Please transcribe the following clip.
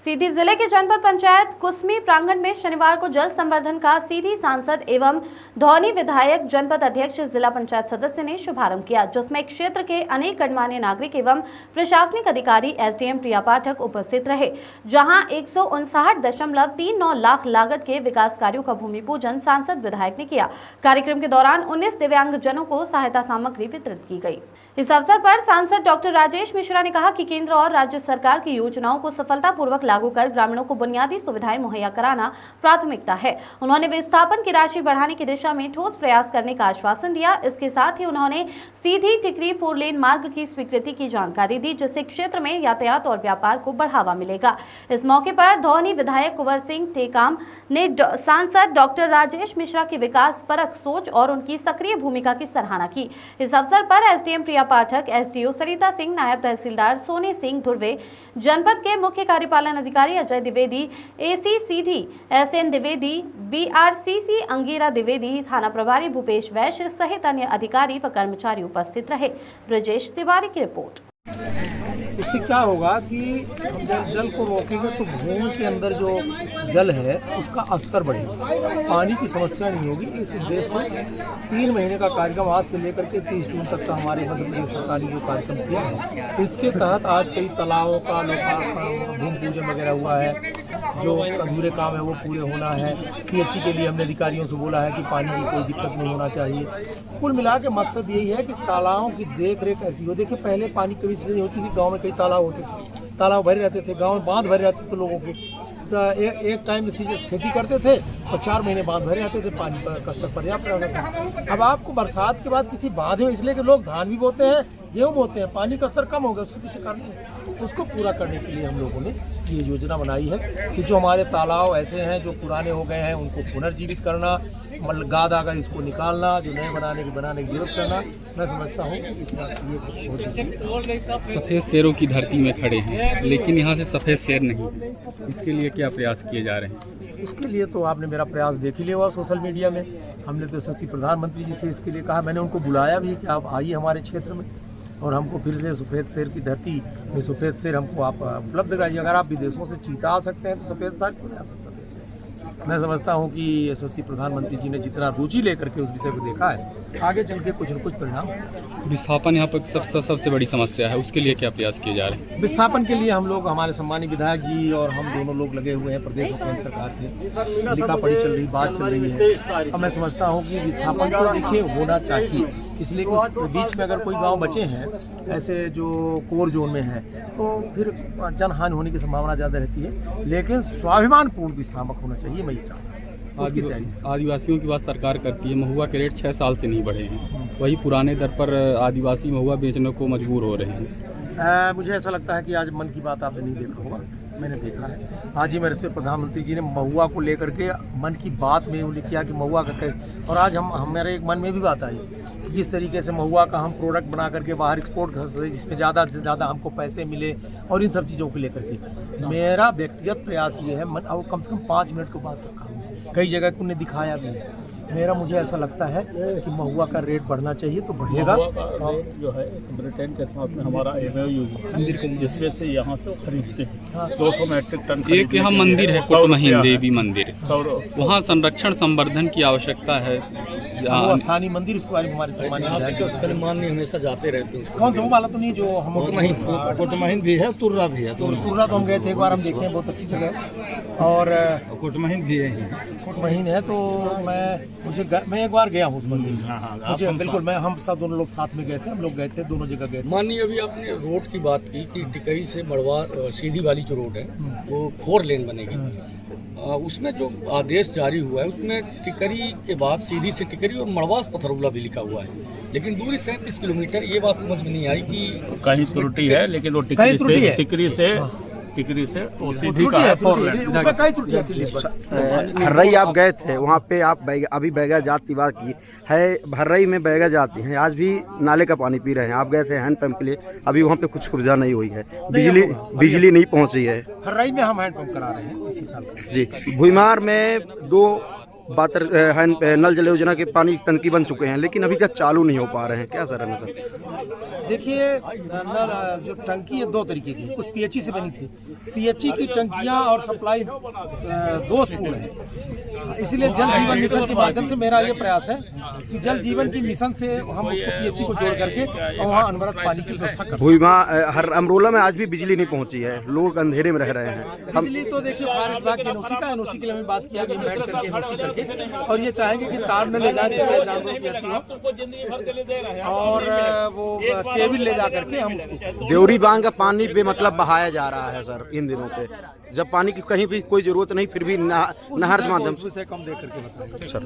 सीधी जिले के जनपद पंचायत कुसमी प्रांगण में शनिवार को जल संवर्धन का सीधी सांसद एवं धौनी विधायक जनपद अध्यक्ष जिला पंचायत सदस्य ने शुभारंभ किया, जिसमें क्षेत्र के अनेक गणमान्य नागरिक एवं प्रशासनिक अधिकारी एसडीएम प्रिया पाठक उपस्थित रहे। जहां 159.39 लाख लागत के विकास कार्यों का भूमि पूजन सांसद विधायक ने किया। कार्यक्रम के दौरान 19 दिव्यांगजनों को सहायता सामग्री वितरित की गई। इस अवसर पर सांसद डॉक्टर राजेश मिश्रा ने कहा कि केंद्र और राज्य सरकार की योजनाओं को सफलतापूर्वक लागू कर ग्रामीणों को बुनियादी सुविधाएं मुहैया कराना प्राथमिकता है। उन्होंने विस्थापन की राशि बढ़ाने की दिशा में ठोस प्रयास करने का आश्वासन दिया। इसके साथ ही उन्होंने सीधी टिकरी 4 लेन मार्ग की स्वीकृति की जानकारी दी, जिससे क्षेत्र में यातायात और व्यापार को बढ़ावा मिलेगा। इस मौके पर धौनी विधायक कुंवर सिंह टेकाम ने सांसद डॉक्टर राजेश मिश्रा की विकास परक सोच और उनकी सक्रिय भूमिका की सराहना की। इस अवसर पर एसडीएम प्रिया पाठक, एसडीओ सरिता सिंह, नायब तहसीलदार सोने सिंह धुर्वे, जनपद के मुख्य कार्यपालन अधिकारी अजय द्विवेदी, एसी सीधी एसएन द्विवेदी, बीआरसीसी अंगीरा द्विवेदी, थाना प्रभारी भूपेश वैश्य सहित अन्य अधिकारी व कर्मचारी उपस्थित रहे। ब्रजेश तिवारी की रिपोर्ट। इससे क्या होगा कि हम जब जल को रोकेंगे तो भूमि के अंदर जो जल है उसका स्तर बढ़ेगा, पानी की समस्या नहीं होगी। इस उद्देश्य से 3 महीने का कार्यक्रम आज से लेकर के 30 जून तक का हमारे मध्य प्रदेश सरकार ने जो कार्यक्रम किया है, इसके तहत आज कई तालाबों का लोकार्पण, भूमि पूजन वगैरह हुआ है। जो अधूरे काम है वो पूरे होना है। पीएचई के लिए हमने अधिकारियों से बोला है कि पानी की कोई दिक्कत नहीं होना चाहिए। कुल मिला के मकसद यही है कि तालाबों की देख रेख ऐसी हो। देखिए, पहले पानी कभी नहीं होती थी, गांव में कई तालाब होते थे, तालाब भरे रहते थे, गांव में बांध भरे रहते थे लोगों के। तो एक टाइम में खेती करते थे और 4 महीने बांध भरे रहते थे, पानी का स्तर पर्याप्त रहता था। अब आपको बरसात के बाद किसी बांध में, इसलिए कि लोग धान भी बोते हैं, गेहूँ बोते हैं, पानी का स्तर कम हो गया, उसके पीछे कारण है। उसको पूरा करने के लिए हम लोगों ने ये योजना बनाई है कि जो हमारे तालाब ऐसे हैं जो पुराने हो गए हैं उनको पुनर्जीवित करना, मतलब गाद आ गई इसको निकालना, जो नए बनाने की जरूरत करना। मैं समझता हूँ कि ये बहुत सफ़ेद शेरों की धरती में खड़े हैं, लेकिन यहाँ से सफ़ेद शेर नहीं है। इसके लिए क्या प्रयास किए जा रहे हैं? उसके लिए तो आपने मेरा प्रयास देख ही लिया हुआ सोशल मीडिया में। हमने तो यशस्वी प्रधानमंत्री जी से इसके लिए कहा, मैंने उनको बुलाया भी कि आप आइए हमारे क्षेत्र में और हमको फिर से सफ़ेद शेर की धरती में सफ़ेद शेर हमको आप उपलब्ध कराइए। अगर आप विदेशों से चीता आ सकते हैं तो सफ़ेद शेर क्यों नहीं आ सकता देश से? मैं समझता हूँ कि यशस्वी प्रधानमंत्री जी ने जितना रुचि लेकर के उस विषय को देखा है, आगे चल के कुछ न कुछ परिणाम। विस्थापन यहाँ पर सबसे बड़ी समस्या है, उसके लिए क्या प्रयास किए जा रहे हैं? विस्थापन के लिए हम लोग, हमारे सम्मानित विधायक जी और हम दोनों लोग लगे हुए हैं। प्रदेश और केंद्र सरकार से लिखा पढ़ी चल रही, बात चल रही है। और मैं समझता हूँ कि विस्थापन तो देखिए होना चाहिए, इसलिए कि बीच में अगर कोई गांव बचे हैं ऐसे जो कोर जोन में है तो फिर जनहानि होने की संभावना ज़्यादा रहती है, लेकिन स्वाभिमानपूर्ण विस्थापक होना चाहिए। मैं ये चाहता हूँ उसकी तैयारी। आदिवासियों की बात सरकार करती है, महुआ के रेट 6 साल से नहीं बढ़े हैं, वही पुराने दर पर आदिवासी महुआ बेचने को मजबूर हो रहे हैं। मुझे ऐसा लगता है कि आज मन की बात आपने नहीं देखा होगा, मैंने देखा है। आज ही मेरे से प्रधानमंत्री जी ने महुआ को लेकर के मन की बात में उन्हें किया कि महुआ का कैसे, और आज हमारे एक मन में भी बात आई कि किस तरीके से महुआ का हम प्रोडक्ट बना करके बाहर एक्सपोर्ट कर सकते, जिसमें ज़्यादा से ज़्यादा हमको पैसे मिले। और इन सब चीज़ों को लेकर के मेरा व्यक्तिगत प्रयास ये है, मन और कम से कम 5 मिनट को बात रखा हूँ, कई जगह उन्हें दिखाया भी है। मुझे ऐसा लगता है कि महुआ का रेट बढ़ना चाहिए तो बढ़ेगा। जो है ब्रिटेन के साथ में हमारा MOU है, जिसमें से यहाँ से खरीदते हैं 200 मैट्रिक टन। एक यहाँ मंदिर है, कुटमहीन देवी मंदिर, वहाँ संरक्षण संवर्धन की आवश्यकता है। स्थानीय मंदिर, उसके बारे में हमारे सम्मान हमेशा जाते रहते हैं। कौन सा वो वाला तो नहीं जो हम कुटमहीन भी है, तुर्रा भी है। तुर्रा तो हम गए थे एक बार, हम देखे हैं, बहुत अच्छी जगह है। और कुटमहीन भी है, कुटमहीन है। तो मैं एक बार गया हूँ उस मंदिर में। मुझे बिल्कुल, हम सब दोनों लोग साथ में गए थे, हम लोग गए थे, दोनों जगह गए थे। माननीय अभी आपने रोड की बात की कि टिकरी से मड़वा सीधी वाली जो रोड है वो 4 लेन बनेगी। उसमें जो आदेश जारी हुआ है उसमें टिकरी के बाद सीधी से टिकरी और मड़वास पथरौला भी लिखा हुआ है, लेकिन दूरी 37 किलोमीटर। ये बात समझ में नहीं आई कि कहीं त्रुटि है, लेकिन वो टिकरी से वो सीधी का है। उसमें कई त्रुटियां थी। भर्रई आप गए थे, वहाँ पे आप अभी बैगा जाति बात की है, भर्रई में बैगा जाती हैं, आज भी नाले का पानी पी रहे हैं। आप गए थे हैंडपंप के लिए, अभी वहाँ पे कुछ सुविधा नहीं हुई है, बिजली नहीं पहुँची है। भर्रई में हम हैंडपंप करा रहे हैं इसी साल जी। भुईमार में 2 वाटर नल जल योजना के पानी की टंकी बन चुके हैं, लेकिन अभी तक चालू नहीं हो पा रहे हैं। क्या सर है सर? देखिए, जो टंकी है 2 तरीके की, कुछ पीएचई से बनी थी। पीएचई की टंकियां और सप्लाई दोषपूर्ण है। इसलिए जल जीवन मिशन के माध्यम से मेरा ये प्रयास है कि जल जीवन की मिशन से हम उसको पीएचई को जोड़ करके और वहाँ अनवरत पानी की व्यवस्था कर भूइमा हर अमरोला में आज भी बिजली नहीं पहुंची है, लोग अंधेरे में रह रहे हैं। बिजली तो देखिए फॉरेस्ट विभाग की एनओसी के लिए हमने बात किया कि बैठ करके एनओसी करके, और ये चाहेंगे कि तार न ले जाए जिससे जानवरों की हत्या हो, और वो केबल ले जा करके हम उसको। देवरी बांध का पानी बेमतलब बहाया जा रहा है सर इन दिनों पे, जब पानी की कहीं भी कोई जरूरत नहीं, फिर भी नहर के माध्यम से कम दे करके बताएंगे सर।